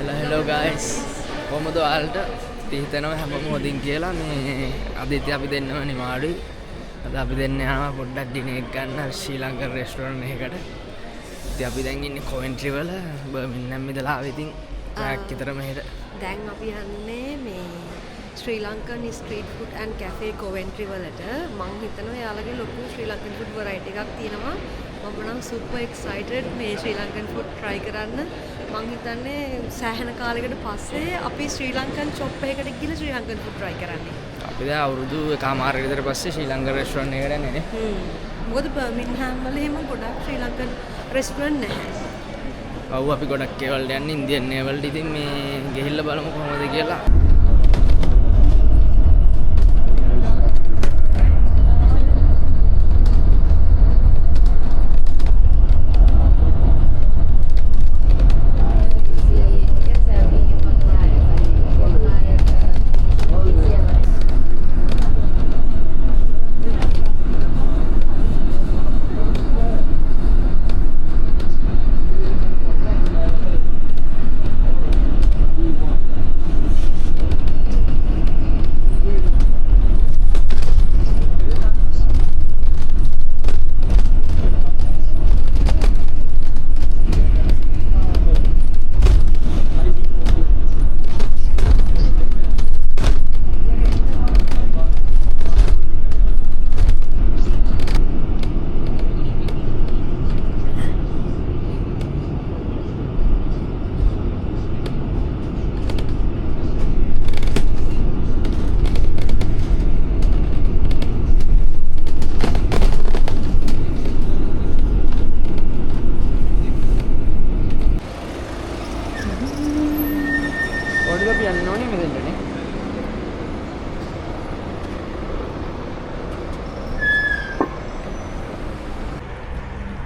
Hello guys. කොහමද ඔයාලට හිතෙනවා හැමෝම හොදින් කියලා මේ අද ඉතින් අපි දෙන්නම නිමාඩුයි. අද අපි දෙන්න යනවා පොඩ්ඩක් ඩිනර් එක ගන්න ශ්‍රී ලංකන් රෙස්ටෝරන්ට් එකකට. ඉතින් අපි දැන් ඉන්නේ කොවෙන්ට්‍රි වල බර්මින්ගම් ඉඳලා ආවේ ඉතින් පැයක් විතර මෙහෙට. දැන් අපි යන්නේ මේ Sri Lankan street food and cafe Coventry වලට. මම හිතනවා යාළුවගේ ලොකු ශ්‍රී ලංකන් ෆුඩ් වරයිටි එකක් තියෙනවා. මම නම් සුපර් එක්සයිටඩ් මේ ශ්‍රී ලංකන් ෆුඩ් try කරන්න. මම හිතන්නේ සෑහෙන කාලයකට පස්සේ අපි ශ්‍රී ලංකන් shop එකකට ගිහලා ශ්‍රී ලංකන් ෆුඩ් try කරන්නේ. අපි දැන් අවුරුදු එකමාරකට විතර පස්සේ ශ්‍රී ලංකන් රෙස්ටෝරන්ට් එකකට යන්නේ නේ. මොකද බර්මින්ගම් වල එහෙම ගොඩක් ශ්‍රී ලංකන් රෙස්ටෝරන්ට් නැහැ. ඔව් අපි ගොඩක් ඒවලට යන්නේ ඉන්දියන් ඒවලට. ඉතින් මේ ගිහිල්ලා බලමු කොහොමද කියලා.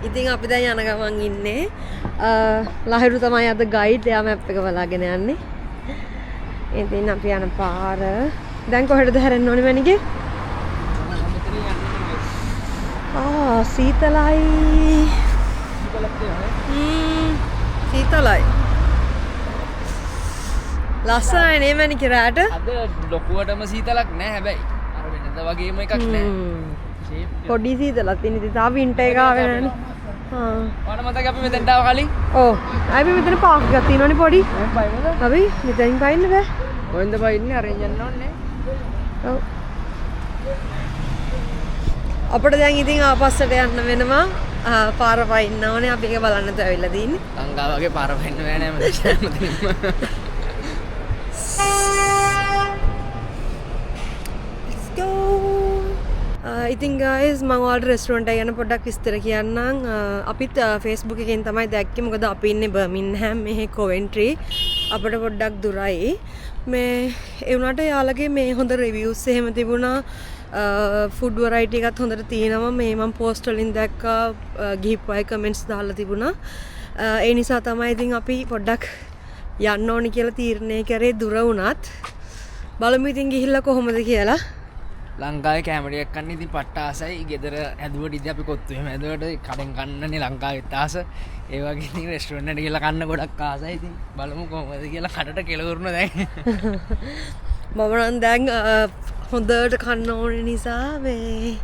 ඉතින් අපි දැන් යන ගමන් ඉන්නේ ලහිරු තමයි අද ගයිඩ් එයා මැප් එක බලාගෙන යන්නේ. ඉතින් අපි යන පාර දැන් කොහෙටද හැරෙන්න ඕනේ මැනිගේ? සීතලයි. සීතලයි. ලස්සනයි නේ මැනිගේ රාට. අද ලොකුවටම සීතලක් නෑ හැබැයි. අර වෙනද වගේම එකක් නෑ. පොඩි සීතලක් තියෙන ඉතින් තා වින්ටර් එක ආවේ නෑනේ. ඔයාලා මතකයි අපි මෙතෙන්ට ආව කලින්? ඔව්. අපි මෙතන පාක් එකක් තියෙනවනේ පොඩි. බයිමද? අපි මෙතනින් පයින්න බෑ. කොහෙන්ද පයින්නේ? අරෙන් යන්න ඕනේ. ඔව්. අපිට දැන් ඉතින් ආපස්සට යන්න වෙනවා. පාර පයින්න ඕනේ. අපි ඒක බලන්නත් ඇවිල්ලා තින්නේ. ලංකාව වගේ පාර පයින්න බෑ නෑ මම. Let's go. ඉතින් guys මම ඔයාලට රෙස්ටෝරන්ට් එක ගැන පොඩ්ඩක් විස්තර කියන්නම්. අපිත් Facebook එකෙන් තමයි දැක්කේ. මොකද අපි ඉන්නේ බර්මින්ගම් මෙහි කොවෙන්ට්‍රි. අපිට පොඩ්ඩක් දුරයි. මේ ඒ වුණාට යාළුවගේ මේ හොඳ රිවිව්ස් එහෙම තිබුණා. ෆුඩ් වරයිටි එකත් හොඳට තියෙනවා. මේ මම පෝස්ට් වලින් දැක්කා. ගිහිපු අය කමෙන්ට්ස් දාලා තිබුණා. ඒ නිසා තමයි ඉතින් අපි පොඩ්ඩක් යන්න ඕනි කියලා තීරණය කරේ දුර වුණත්. බලමු ඉතින් ගිහිල්ලා කොහොමද කියලා. ලංකාවේ කැමරියක් ගන්න ඉතින් පට්ට ආසයි. ගෙදර ඇදුවට ඉතින් අපි කොත්තු එහෙම ඇදුවට කඩෙන් කන්නනේ ලංකාවෙත් ආස. ඒ වගේ ඉතින් රෙස්ටෝරන්ට් එකට ගිහලා කන්න ගොඩක් ආසයි. ඉතින් බලමු කොහොමද කියලා කඩට කෙලවුරුන දැන්. මම නම් දැන් හොඳට කන්න ඕන නිසා මේ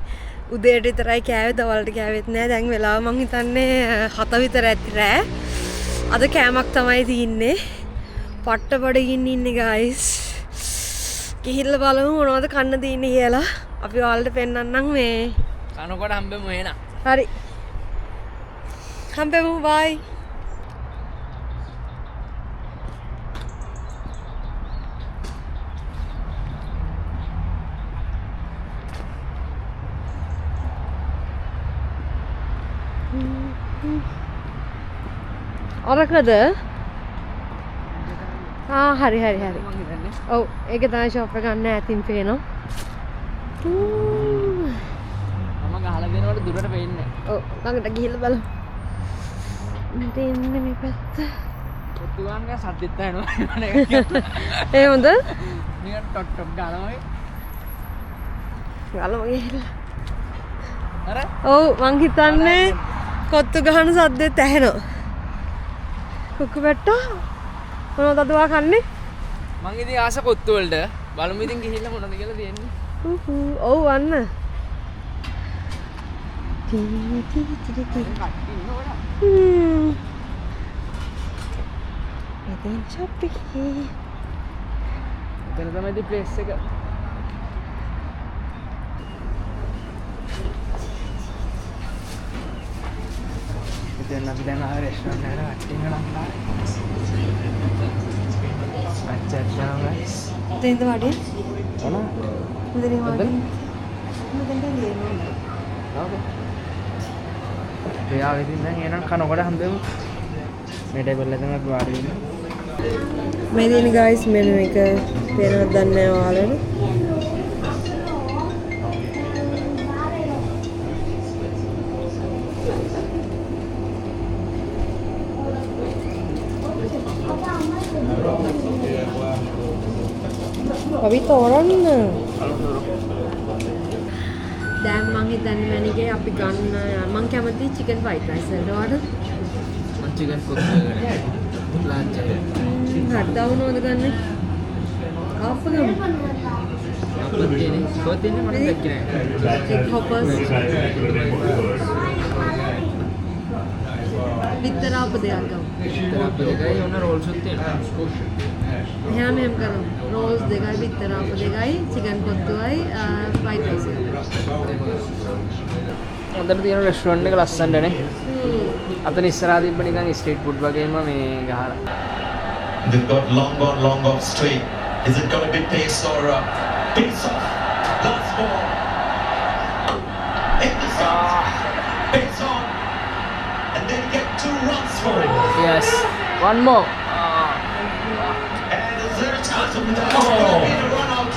උදේට විතරයි කෑවේ. දවල්ට කෑවෙත් නෑ. දැන් වෙලාව මං හිතන්නේ 7 විතර ඇති රෑ. අද කෑමක් තමයි තියෙන්නේ. පට්ට බඩගින්න ඉන්නේ guys. ගිහිල්ලා බලමු මොනවද කන්න තියෙන්නේ කියලා. අපි ඔයාලට පෙන්නන්නම් මේ කනකොට හම්බෙමු එහෙනම්. හරි. හම්බෙමු bye. අරකද? හරි. ඔව් ඒක තමයි ෂොප් එක ගන්න ඇතින් පේනවා. මම ගහලා දෙනකොට දුරට පේන්නේ. ඔව් ළඟට ගිහිල්ලා බලමු. මෙතන මේ පැත්ත. කොත්තු ගන්න සද්දෙත් ඇහෙනවා. ඒ හොඳ? නිකන් ටොට් ගානවා වගේ. ගලම ගිහිල්ලා. අර ඔව් මං හිතන්නේ කොත්තු ගහන සද්දෙත් ඇහෙනවා. කුක්කු බැට්ටා මොනවද අද ඔයා කන්නේ? මං ඉතින් ආස කොත්තු වලට බලමු ඉතින් ගිහිල්ලා මොනවද කියලා තියෙන්නේ. ඔව් අන්න. මෙතෙන් shopping. එතන තමයි ඉතින් ප්ලේස් එක. ඉතින් අපි දැන් ආවේ රෙස්ටෝරන්ට් එකට කට්ටිය ලංකා. අච්චා guys. දෙන්න වඩේ. මොන? මුදේ වඩේ. මුදෙන් දෙන්නේ. ඕකේ. එයා ඉතින් දැන් එනං කනකොට හම්බෙමු. මේ ටේබල් එක තමයි අපි වාඩි වෙන්නේ. මේ දින guys මෙනු එක පේනවද දන්නේ නැහැ ඔයාලට. අපි තෝරන්න. දැන් මං හිතන්නේ මැනිගේ අපි ගන්න මං කැමති chicken fried rice වලට වඩා මං chicken කොත්තු එක ලන්ච් එක. හරිද වුණාද ගන්න? ආපගම. කොත්තු මට දැක්කේ නෑ. egg hoppers. විතර අප දෙයක් ගමු. විතර අප දෙකයි ඔන්න රෝල්ස් උත් තියෙනවා. එහෙනම් මෙහෙම කරමු. රෝල්ස් දෙකයි විතර අප දෙකයි chicken කොත්තුවයි fried rice එකයි. හොඳට තියෙන රෙස්ටෝරන්ට් එක ලස්සනනේ. අතන ඉස්සරහා තිබ්බ නිකන් ස්ට්‍රීට් ෆුඩ් වගේම මේ ගහලා. They've got long off straight. Is it going to be pace or pace off? Last ball. In the sun. Pace on. And then get 2 runs for it. Yes. One more. And is there a chance of that? It's going to be a run out.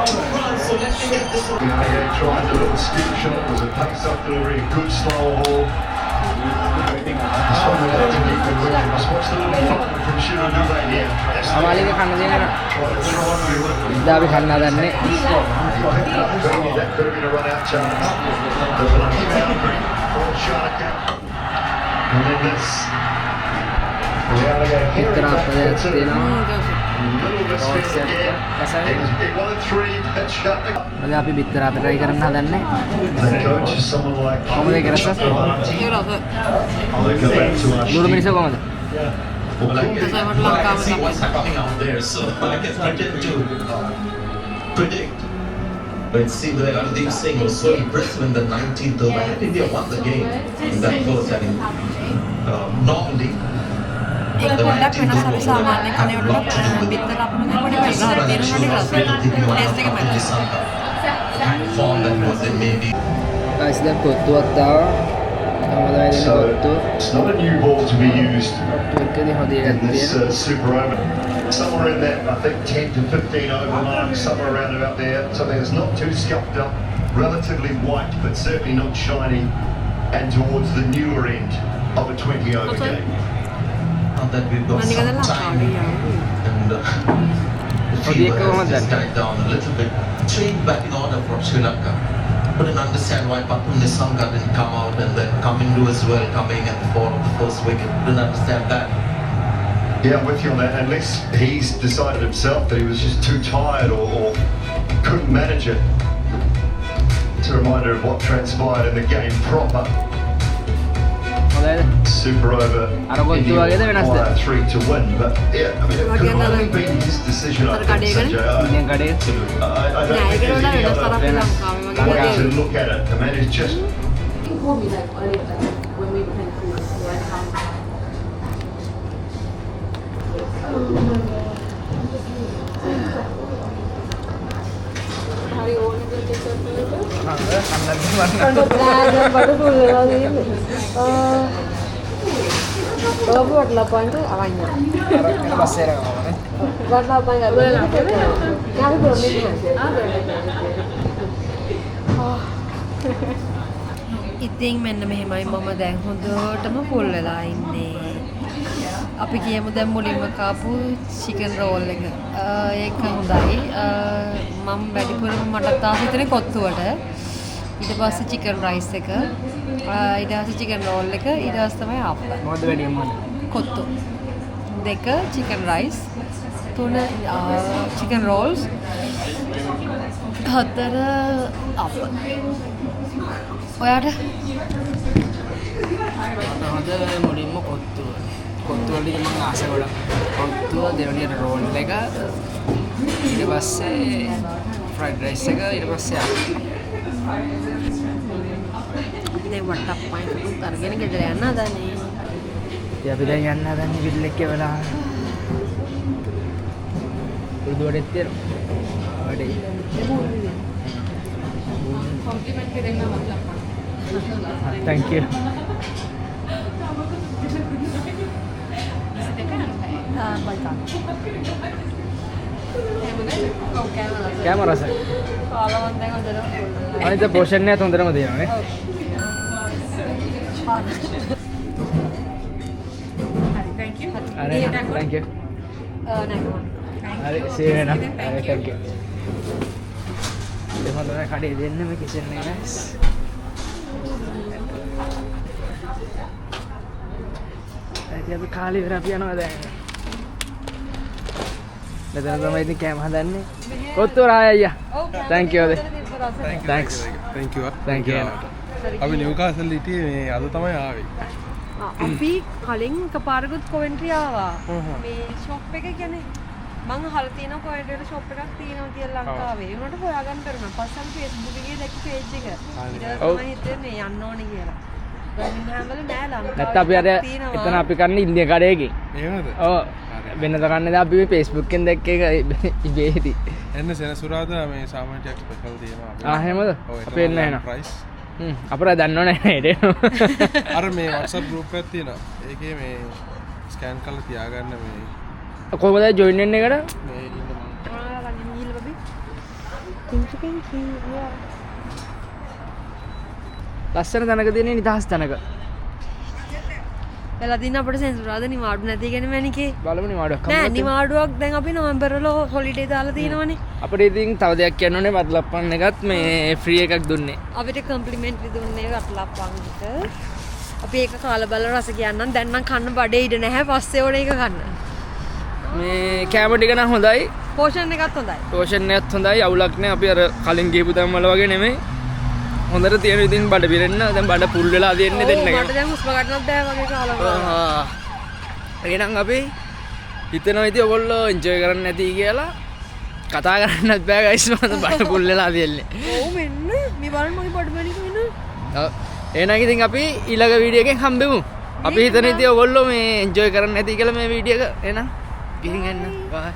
2 runs, so let's get this one. They tried a little scoop shot, was a pace-up delivery, good slow ball. Must watch the little fun from Shirodure here. අමාලික කන්න දෙනවා. ඉතින් අපි කන්න හදන්නේ. That could have been a run-out chance. There's a lucky boundary for Sharka. And then this. විතර අප දෙයක් තියෙනවා. It wanted 3, but Sharka. අද අපි විතර අප try කරන්න හදන්නේ. The coach is someone like කොහොමද ඒක රස? I'll go back to our දුරු මිනිස්සු කොහොමද? Well, I can see what's happening out there, so I can pretend to predict. But it seemed like Ardeep Singh was so impressive in the 19th over. And India won the game in that first inning. Normally, ඒක පොඩ්ඩක් වෙනස් අපි සාමාන්‍ය කනේ වලට විතර අපිට පොඩි වෙනසක් තියෙනවා ටේස්ට් එක match form that was in maybe. guys දැන් කොත්තුවක් තාවා. හැමදාම දෙන So kottu. it's not a new ball to be used තුන්කදී හොදේ in this තියෙනවා. super over. Somewhere in that, I think 10 to 15 over mark, somewhere around about there. Something that's not too scuffed up, relatively white, but certainly not shiny, and towards the newer end of a 20 over game. Now that we've got some time and the field has just died down a little bit. Change back in order for Sri Lanka. Couldn't understand why Pathum Nissanka didn't come out and then Kamindu as well coming at the fall of the first wicket. Couldn't understand that. Yeah, I'm with you on that. Unless he's decided himself that he was just too tired or couldn't manage it. It's a reminder of what transpired in the game proper. හොඳයිද? Super over. අර කොත්තු වගේද වෙනස්ද? 3 to win, but yeah, I mean, it could have only been his decision. I think, Sanjay. ඉතින් කඩේ I don't think there's any other way to look at it. I mean, it's just බඩු full වෙලා තියෙන්නේ. ඔබ වටලා point අවඤ්ඤා. අර පස්සේ යනවා. වටලා point ගන්න. යාවි බොන්නේ ඉතින් මෙන්න මෙහෙමයි මම දැන් හොඳටම ෆුල් වෙලා ඉන්නේ. අපි කියමු දැන් මුලින්ම කාපු චිකන් රෝල් එක. ඒක හොඳයි. මම වැඩිපුරම මට තාම හිතන්නේ කොත්තුවට. ඊට පස්සේ චිකන් රයිස් එක. ඊට පස්සේ චිකන් රෝල් එක. ඊට පස්සේ තමයි ආප්ප. මොකද වැඩිම මොකද? Kottu. 2 chicken rice 3 chicken rolls 4 අප ඔයාට හොඳ මුලින්ම කොත්තුව වලට මම ආස ගොඩක් කොත්තුව දෙවෙනියට රෝල් එක ඊට පස්සේ ෆ්‍රයිඩ් රයිස් එක ඊට පස්සේ දැන් වට්ටප්පයින් අරගෙන ගෙදර යන්න හදන්නේ. ඉතින් අපි දැන් යන්න හදන්නේ විල්ලෙක් වෙලා. උරුදු වඩේත් තියෙනවා. වඩේ. කොම්ප්ලිමන්ට් කරන්න watalappan. Thank you. Camera sir. කාලවන් දැන් හොඳට අනිත් පෝෂන් එකත් හොඳටම දෙනවා නේ. thank you. හරි thank you. හරි see you වෙනවා. හරි thank you. දෙමළ තමයි කඩේ දෙන්න මේ කිචන් එක guys. අපි කාලේ ඉවර අපි යනවා දැන්. මෙතන තමයි ඉතින් කැම හදන්නේ. කොත්තු රාය අයියා. Thank you. Thanks. Thank you. Thank you. අපි නිව්කාසල් හිටියේ මේ අද තමයි ආවේ. අපි කලින් එකපාරකුත් කොවෙන්ට්‍රි ආවා. මේ ෂොප් එක කියන්නේ මම අහලා තියෙනවා කොවෙන්ට්‍රි වල ෂොප් එකක් තියෙනවා කියලා ලංකාවේ. ඒ උනට හොයාගන්න බැරුණා. පස්සෙන් Facebook එකේ දැක්ක page එක. ඊට තමයි හිතන්නේ යන්න ඕනේ කියලා. බර්මින්හෑම් වල නෑ ලංකාවේ. නැත්නම් අපි අර එතන අපි කන්නේ ඉන්දිය කඩේකින්. එහෙමද? ඔව්. වෙනද කන්නේ දැන් අපි මේ Facebook එකෙන් දැක්ක එක ඉබේ හිටි. එන්න සෙනසුරාදා මේ සාමාන්‍ය ටිකක් ස්පෙෂල් තියෙනවා. එහෙමද? අපි එන්න එහෙනම්. ප්‍රයිස්. අපර දන්නව නැහැ නේද? අර මේ WhatsApp group එකක් තියෙනවා. ඒකේ මේ ස්කෑන් කරලා තියාගන්න මේ කොහොමද ජොයින් වෙන්නේ එකට? මේ ඉන්න මම. ලස්සන තැනක තියෙන නිදහස් තැනක. වෙලා දින අපිට සෙන්සුරාද නිවාඩු නැති ගැන මැනිකේ. බලමු නිවාඩුවක් නෑ නිවාඩුවක් දැන් අපි නොවැම්බර් වල හොලිඩේ දාලා තියෙනවනේ. අපිට ඉතින් තව දෙයක් කියන්න ඕනේ වටලප්පන් එකත් මේ ෆ්‍රී එකක් දුන්නේ. අපිට කම්ප්ලිමන්ට්රි දුන්නේ වටලප්පන්ට. අපි ඒක කාලා බලලා රස කියන්නම්. දැන් නම් කන්න බඩේ ඉඩ නැහැ. පස්සේ ඕනේ ඒක කන්න. මේ කැම ටික නම් හොඳයි. පෝෂන් එකත් හොඳයි. පෝෂන් එකත් හොඳයි. අවුලක් නෑ. අපි අර කලින් ගිහපු තැන් වල වගේ නෙමෙයි. හොඳට තියෙන ඉතින් බඩ පිරෙන්න දැන් බඩ පුල් වෙලා තියෙන්නේ දෙන්න එක. මට දැන් හුස්ම ගන්නත් බෑ වගේ කාලා. එහෙනම් අපි හිතනවා ඉතින් ඔයගොල්ලෝ එන්ජොයි කරන්න නැති කියලා කතා කරන්නත් බෑ ගයිස් මට බඩ පුල් වෙලා තියෙන්නේ. ඔව් මෙන්න මේ බලන්න මගේ බඩ මැනික වෙන. ඔව් එහෙනම් ඉතින් අපි ඊළඟ වීඩියෝ එකෙන් හම්බෙමු. අපි හිතන ඉතින් ඔයගොල්ලෝ මේ එන්ජොයි කරන්න නැති කියලා මේ වීඩියෝ එක එහෙනම් ගිහින් එන්න. බයි.